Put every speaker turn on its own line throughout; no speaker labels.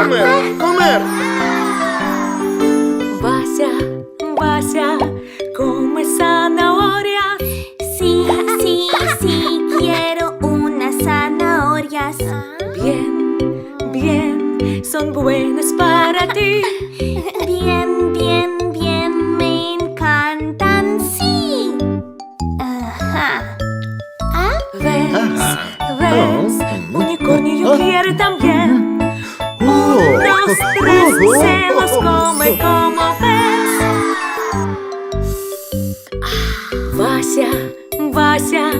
Comer, comer.
Vaya, come zanahorias.
Sí, sí, sí, quiero unas zanahorias.
Bien, son buenas para ti.
Bien, bien, bien, me encantan, sí. Ajá.
¿Ves? Unicornio quiere también. Unos tres se los come como ves. Vaya,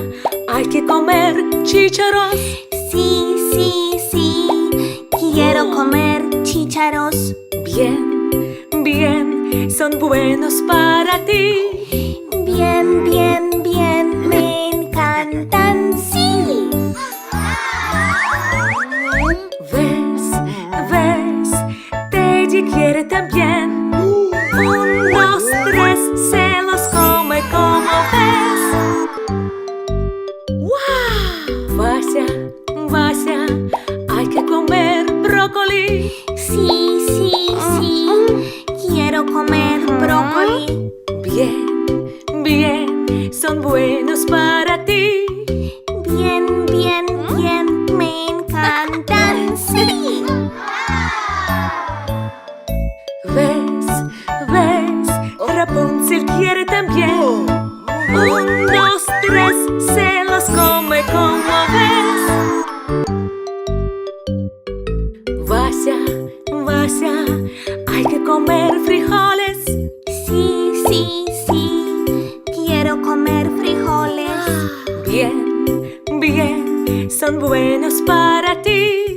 hay que comer chícharos.
Sí, sí, sí, quiero comer chícharos.
Bien, son buenos para ti.
Bien, bien, bien, me encantan, sí.
¿Ves? Teddy quiere también. Unos tres se los come como ves. Vaya, hay que comer brócoli.
Sí, sí, sí, quiero comer brócoli.
Bien, son buenos para ti.
Bien, bien, bien, me encantan, sí.
¿Ves? Rapunzel quiere también. Unos tres se los come como ves. Vaya, hay que comer frijoles.
Sí, sí, sí, quiero comer frijoles.
Bien, son buenos para ti.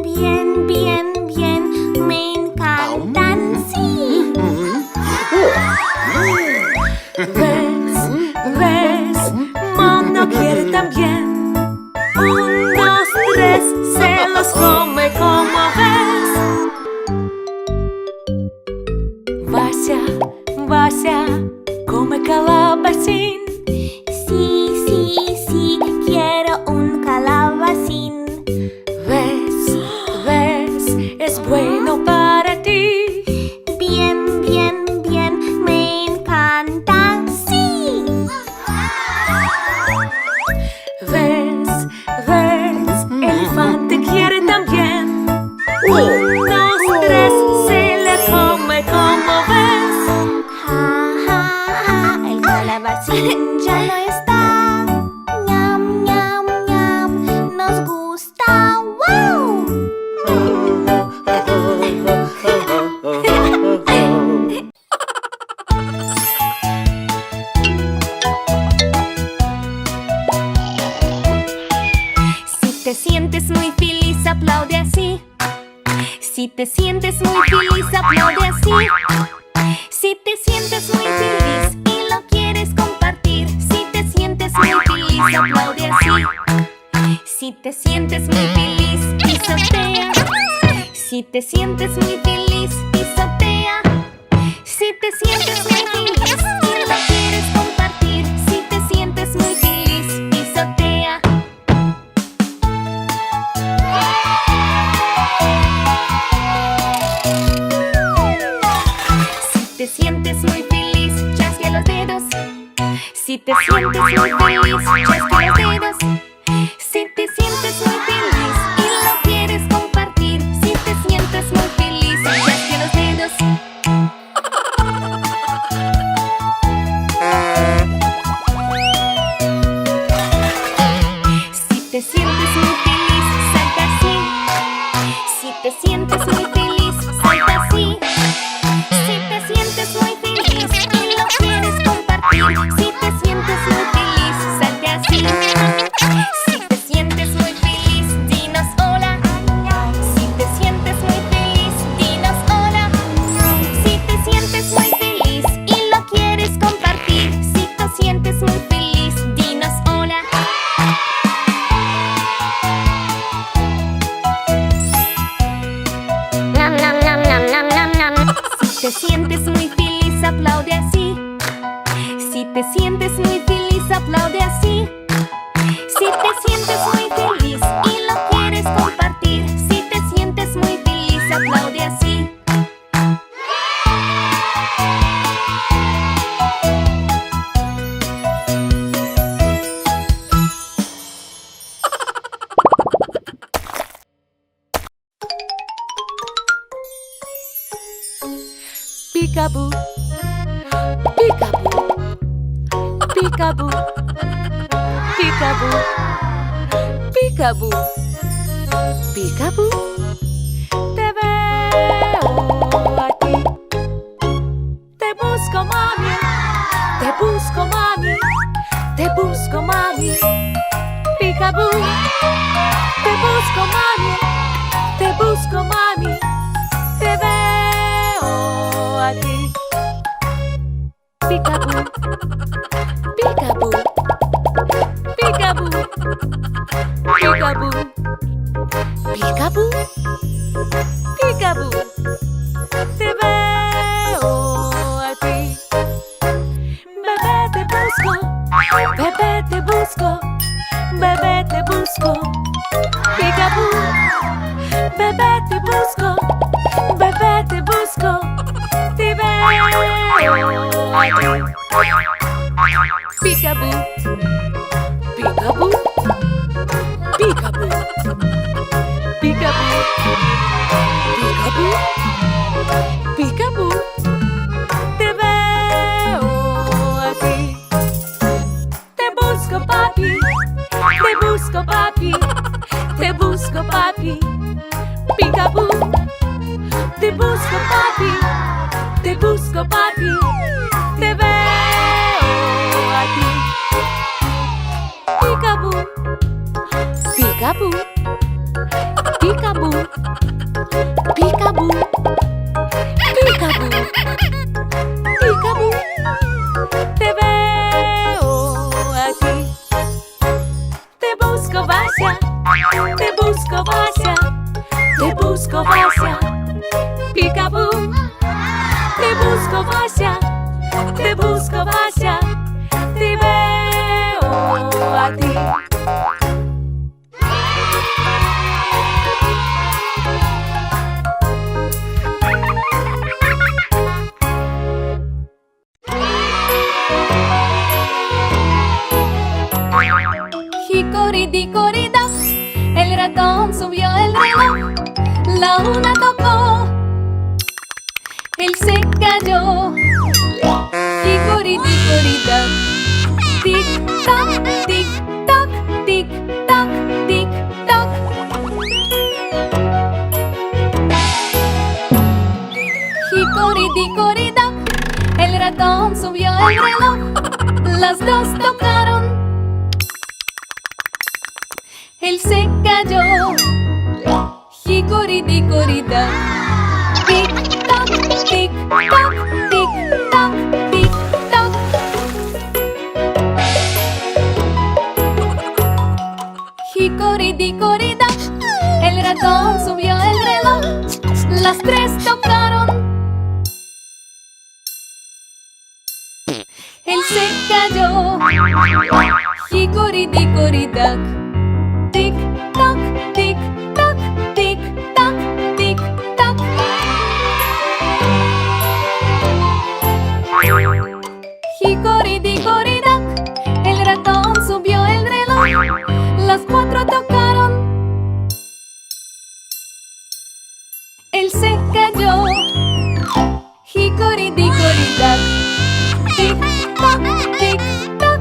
Bien, bien, bien, me encantan, sí.
¿Ves? Mono quiere también. Unos tres se los come como ves. Vaya, come calabacín.
Sí, sí, sí, quiero un calabacín.
¿Ves? Es bueno para ti.
Bien, bien, bien, me encanta, sí.
¿Ves? Elefante quiere también. Unos tres se le come como ves.
Ja, ja, ja, el calabacín ya no está. Ñam, ñam, ñam, nos gusta, wow.
Si te sientes muy feliz, aplaude así. Si te sientes muy feliz, aplaude así. Si te sientes muy feliz y lo quieres compartir. Si te sientes muy feliz, aplaude así. Si te sientes muy feliz, pisotea. Si te sientes muy feliz, pisotea. Si te sientes muy feliz y lo quieres compartir. Si te sientes muy feliz, pisotea. Si te sientes muy feliz, chasquea los dedos. Si te sientes muy feliz, chasquea los dedos. Si te sientes muy feliz y lo quieres compartir. Si te sientes muy feliz, chasquea los dedos. Si te sientes muy feliz, salta así. Si te sientes muy feliz, salta así. Si te sientes muy feliz y lo quieres compartir. Si te sientes muy feliz, salte así. Si te sientes muy feliz, dinos hola. Si te sientes muy feliz, dinos hola. Si te sientes muy feliz y lo quieres compartir. Si te sientes muy feliz, dinos hola. Nam, nam, nam, nam, nam, nam, nam. Si te sientes muy feliz, aplaude así. Si te sientes muy feliz, aplaude así. Si te sientes muy feliz y lo quieres compartir. Si te sientes muy feliz, aplaude
Peekaboo, peekaboo, peekaboo, peekaboo, peekaboo, peekaboo. Te veo a ti. Te busco, mami. Te busco, mami. Te busco, mami. Peekaboo. Te busco, mami. Te busco, mami. Te veo a ti. Peekaboo, peekaboo, peekaboo, peekaboo, peekaboo, peekaboo. Te veo a ti. Bebé, te busco. Bebé, te busco. Bebé, te busco. Peekaboo. Bebé, te busco. Bebé, te busco. Te veo a ti. Peekaboo, peekaboo, peekaboo, peekaboo, peekaboo, peekaboo. Te veo a ti. Te busco, papi. Te busco, papi. Te busco, papi. Peekaboo. Te busco, papi. Te busco, papi. Te veo a ti. Peekaboo, peekaboo, peekaboo, peekaboo, peekaboo, peekaboo. Te veo a ti. Te busco, Vasya. Te busco, Vasya. Te busco, Vasya. Peekaboo. Te busco, Vasya. Te busco, Vasya. Te veo a ti.
Hicorida, el ratón subió el reloj. La una tocó, él se cayó. Hicorida, tic toc, tic toc, tic toc, tic toc. Hicorida, el ratón subió el reloj. Las dos tocaron, él se cayó. Hicorida, tic toc, tic toc, tic toc, tic toc. Hicorida, el ratón subió el reloj. Las tres tocaron, él se cayó. Hicorida, tic toc, tic toc, tic toc, tic toc. Hicorida, el ratón subió el reloj. Las cuatro tocaron, él se cayó. Hicorida, tic toc, tic toc, tic toc,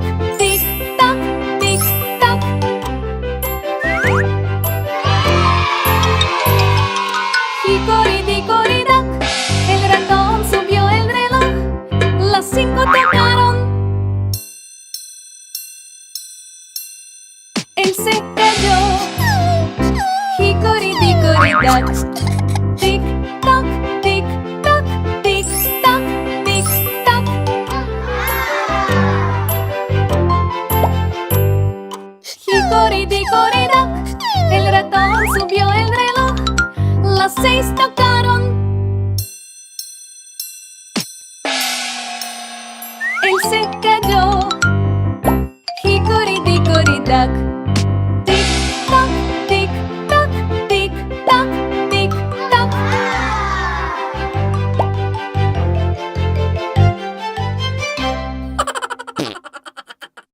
tic toc. Hicorida, el ratón subió el reloj. Las cinco tocaron, él se cayó. Hicorida, tic toc, tic toc, tic toc, tic toc. Hicorida, el ratón subió el reloj. Las seis tocaron, él se cayó.